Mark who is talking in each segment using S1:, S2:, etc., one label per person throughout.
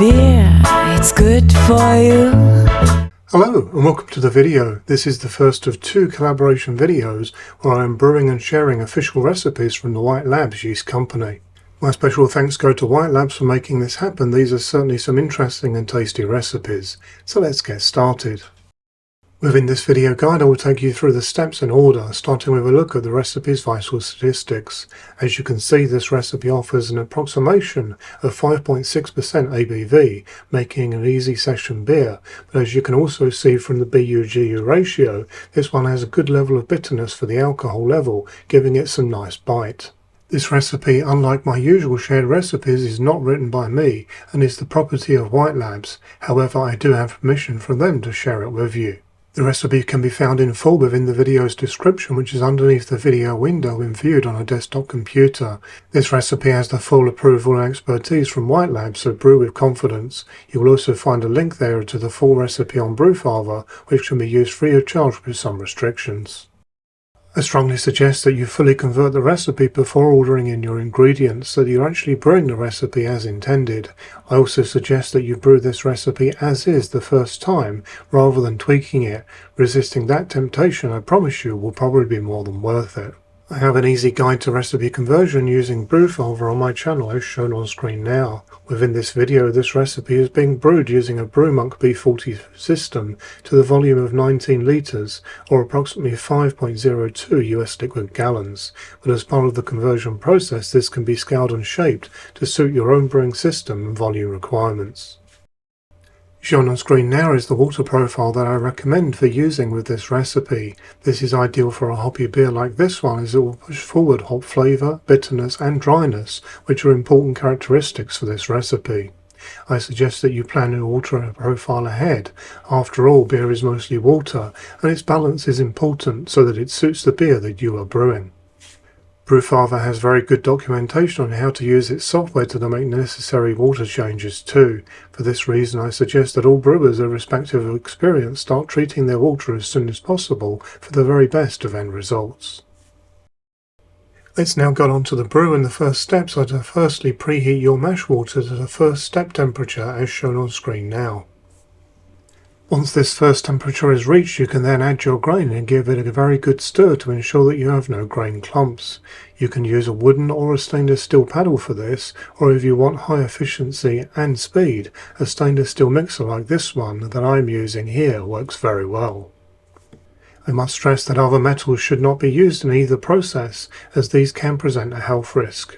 S1: beer, it's good for you.
S2: Hello and welcome to the video. This is the first of two collaboration videos where I am brewing and sharing official recipes from the White Labs yeast company. My special thanks go to White Labs for making this happen. These are certainly some interesting and tasty recipes. So let's get started. Within this video guide I will take you through the steps in order, starting with a look at the recipe's vital statistics. As you can see, this recipe offers an approximation of 5.6% ABV, making an easy session beer, but as you can also see from the BU-GU ratio, this one has a good level of bitterness for the alcohol level, giving it some nice bite. This recipe, unlike my usual shared recipes, is not written by me and is the property of White Labs. However, I do have permission from them to share it with you. The recipe can be found in full within the video's description, which is underneath the video window when viewed on a desktop computer. This recipe has the full approval and expertise from White Labs, so brew with confidence. You will also find a link there to the full recipe on Brewfather, which can be used free of charge with some restrictions. I strongly suggest that you fully convert the recipe before ordering in your ingredients so that you're actually brewing the recipe as intended. I also suggest that you brew this recipe as is the first time rather than tweaking it. Resisting that temptation, I promise you, will probably be more than worth it. I have an easy guide to recipe conversion using Brewfather on my channel as shown on screen now. Within this video, this recipe is being brewed using a BrewMonk B40 system to the volume of 19 litres, or approximately 5.02 US liquid gallons, but as part of the conversion process this can be scaled and shaped to suit your own brewing system and volume requirements. Shown on screen now is the water profile that I recommend for using with this recipe. This is ideal for a hoppy beer like this one as it will push forward hop flavour, bitterness and dryness, which are important characteristics for this recipe. I suggest that you plan your water profile ahead. After all, beer is mostly water and its balance is important so that it suits the beer that you are brewing. Brewfather has very good documentation on how to use its software to make necessary water changes too. For this reason I suggest that all brewers, irrespective of experience, start treating their water as soon as possible for the very best of end results. Let's now get on to the brew, and the first steps are to firstly preheat your mash water to the first step temperature as shown on screen now. Once this first temperature is reached, you can then add your grain and give it a very good stir to ensure that you have no grain clumps. You can use a wooden or a stainless steel paddle for this, or if you want high efficiency and speed, a stainless steel mixer like this one that I'm using here works very well. I must stress that other metals should not be used in either process, as these can present a health risk.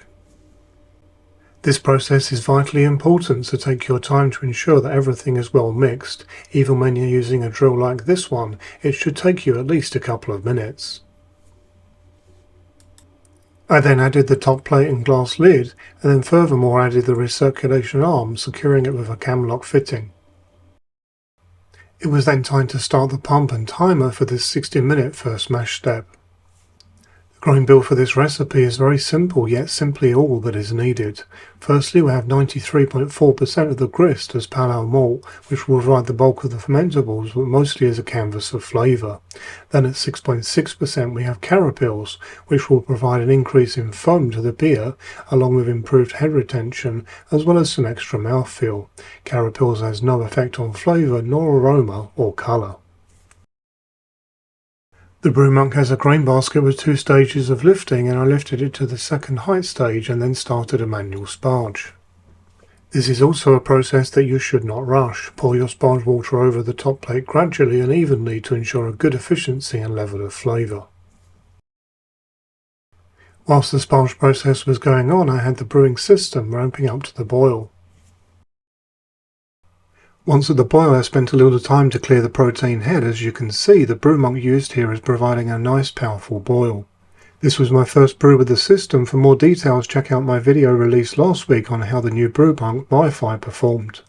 S2: This process is vitally important, so take your time to ensure that everything is well mixed. Even when you're using a drill like this one, it should take you at least a couple of minutes. I then added the top plate and glass lid, and then furthermore added the recirculation arm, securing it with a cam lock fitting. It was then time to start the pump and timer for this 60-minute first mash step. The grain bill for this recipe is very simple, yet simply all that is needed. Firstly, we have 93.4% of the grist as pale ale malt, which will provide the bulk of the fermentables, but mostly as a canvas of flavour. Then at 6.6% we have Carapils, which will provide an increase in foam to the beer, along with improved head retention, as well as some extra mouthfeel. Carapils has no effect on flavour, nor aroma, or colour. The BrewMonk has a grain basket with 2 stages of lifting, and I lifted it to the second height stage and then started a manual sparge. This is also a process that you should not rush. Pour your sparge water over the top plate gradually and evenly to ensure a good efficiency and level of flavour. Whilst the sparge process was going on, I had the brewing system ramping up to the boil. Once at the boil I spent a little time to clear the protein head. As you can see, the BrewMonk used here is providing a nice powerful boil. This was my first brew with the system. For more details check out my video released last week on how the new BrewMonk Wi-Fi performed.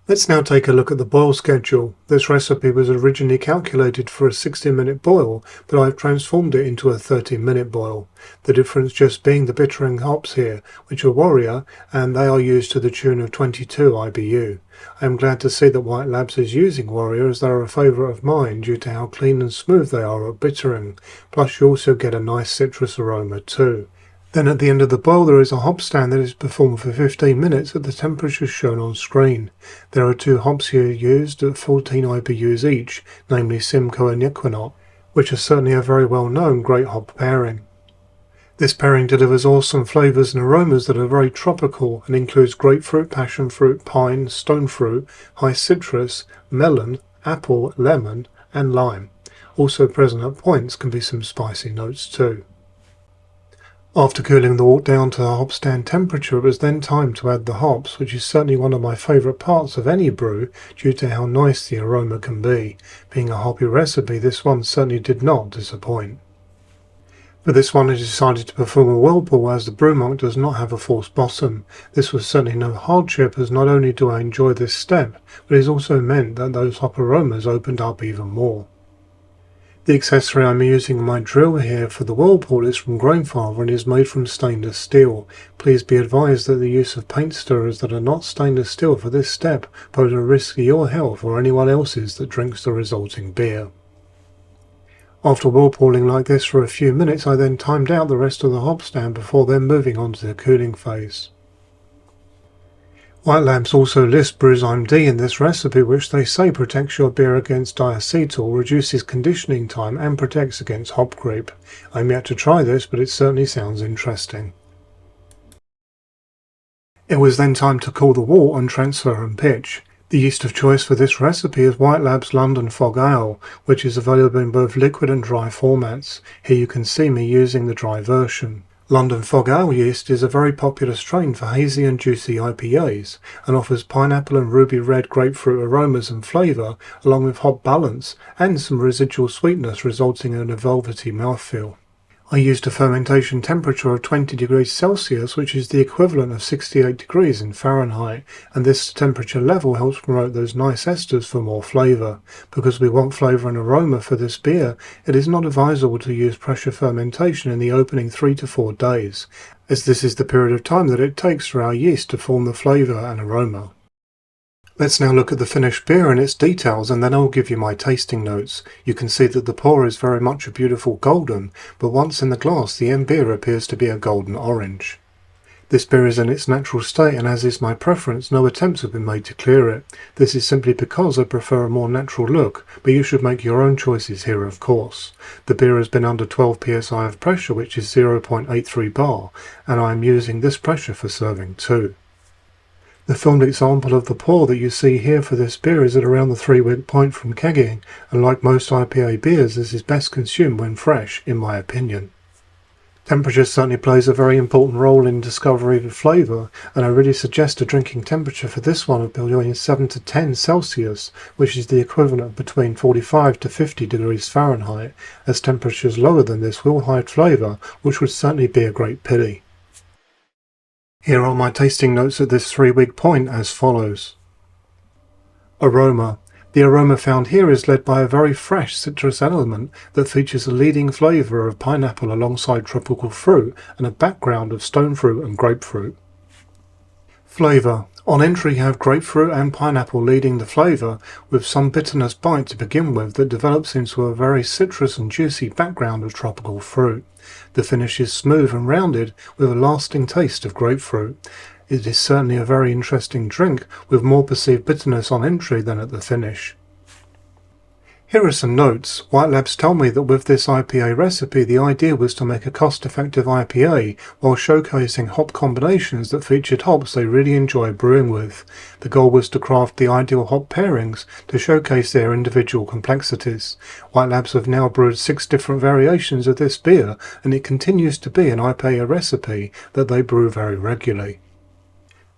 S2: Let's now take a look at the boil schedule. This recipe was originally calculated for a 60-minute boil, but I've transformed it into a 30-minute boil. The difference just being the bittering hops here, which are Warrior, and they are used to the tune of 22 IBU. I am glad to see that White Labs is using Warrior, as they are a favourite of mine due to how clean and smooth they are at bittering. Plus you also get a nice citrus aroma too. Then at the end of the boil there is a hop stand that is performed for 15 minutes at the temperatures shown on screen. There are 2 hops here used at 14 IBUs each, namely Simcoe and Eukanot, which are certainly a very well known great hop pairing. This pairing delivers awesome flavours and aromas that are very tropical and includes grapefruit, passion fruit, pine, stone fruit, high citrus, melon, apple, lemon and lime. Also present at points can be some spicy notes too. After cooling the wort down to the hop stand temperature, it was then time to add the hops, which is certainly one of my favourite parts of any brew due to how nice the aroma can be. Being a hoppy recipe, this one certainly did not disappoint. For this one I decided to perform a whirlpool as the brew mug does not have a forced bottom. This was certainly no hardship, as not only do I enjoy this step, but it has also meant that those hop aromas opened up even more. The accessory I'm using in my drill here for the whirlpool is from Grandfather and is made from stainless steel. Please be advised that the use of paint stirrers that are not stainless steel for this step pose a risk to your health or anyone else's that drinks the resulting beer. After whirlpooling like this for a few minutes, I then timed out the rest of the hop stand before then moving on to the cooling phase. White Labs also list Brewzyme D in this recipe, which they say protects your beer against diacetyl, reduces conditioning time and protects against hop creep. I'm yet to try this, but it certainly sounds interesting. It was then time to cool the wort and transfer and pitch. The yeast of choice for this recipe is White Labs London Fog Ale, which is available in both liquid and dry formats. Here you can see me using the dry version. London Fog Ale yeast is a very popular strain for hazy and juicy IPAs and offers pineapple and ruby red grapefruit aromas and flavour along with hop balance and some residual sweetness resulting in a velvety mouthfeel. I used a fermentation temperature of 20 degrees Celsius, which is the equivalent of 68 degrees in Fahrenheit, and this temperature level helps promote those nice esters for more flavour. Because we want flavour and aroma for this beer, it is not advisable to use pressure fermentation in the opening 3 to 4 days, as this is the period of time that it takes for our yeast to form the flavour and aroma. Let's now look at the finished beer and its details, and then I'll give you my tasting notes. You can see that the pour is very much a beautiful golden, but once in the glass the end beer appears to be a golden orange. This beer is in its natural state, and as is my preference, no attempts have been made to clear it. This is simply because I prefer a more natural look, but you should make your own choices here of course. The beer has been under 12 psi of pressure, which is 0.83 bar, and I am using this pressure for serving too. The filmed example of the pour that you see here for this beer is at around the 3-week point from kegging, and like most IPA beers, this is best consumed when fresh, in my opinion. Temperature certainly plays a very important role in discovery of flavour, and I really suggest a drinking temperature for this one of between 7 to 10 Celsius, which is the equivalent of between 45 to 50 degrees Fahrenheit, as temperatures lower than this will hide flavour, which would certainly be a great pity. Here are my tasting notes at this 3-week point as follows. Aroma. The aroma found here is led by a very fresh citrus element that features a leading flavour of pineapple alongside tropical fruit and a background of stone fruit and grapefruit. Flavour. On entry you have grapefruit and pineapple leading the flavour, with some bitterness bite to begin with that develops into a very citrus and juicy background of tropical fruit. The finish is smooth and rounded with a lasting taste of grapefruit. It is certainly a very interesting drink with more perceived bitterness on entry than at the finish. Here are some notes. White Labs tell me that with this IPA recipe the idea was to make a cost-effective IPA while showcasing hop combinations that featured hops they really enjoy brewing with. The goal was to craft the ideal hop pairings to showcase their individual complexities. White Labs have now brewed 6 different variations of this beer, and it continues to be an IPA recipe that they brew very regularly.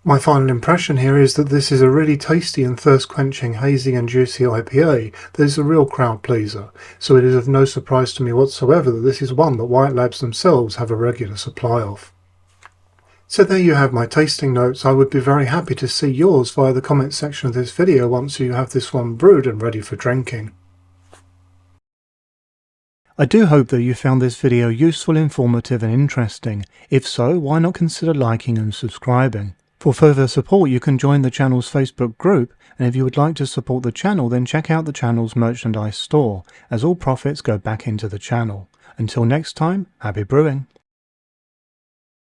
S2: My final impression here is that this is a really tasty and thirst-quenching hazy and juicy IPA that is a real crowd pleaser, so it is of no surprise to me whatsoever that this is one that White Labs themselves have a regular supply of. So there you have my tasting notes. I would be very happy to see yours via the comment section of this video once you have this one brewed and ready for drinking. I do hope that you found this video useful, informative and interesting. If so, why not consider liking and subscribing? For further support you can join the channel's Facebook group, and if you would like to support the channel then check out the channel's merchandise store, as all profits go back into the channel. Until next time, happy brewing!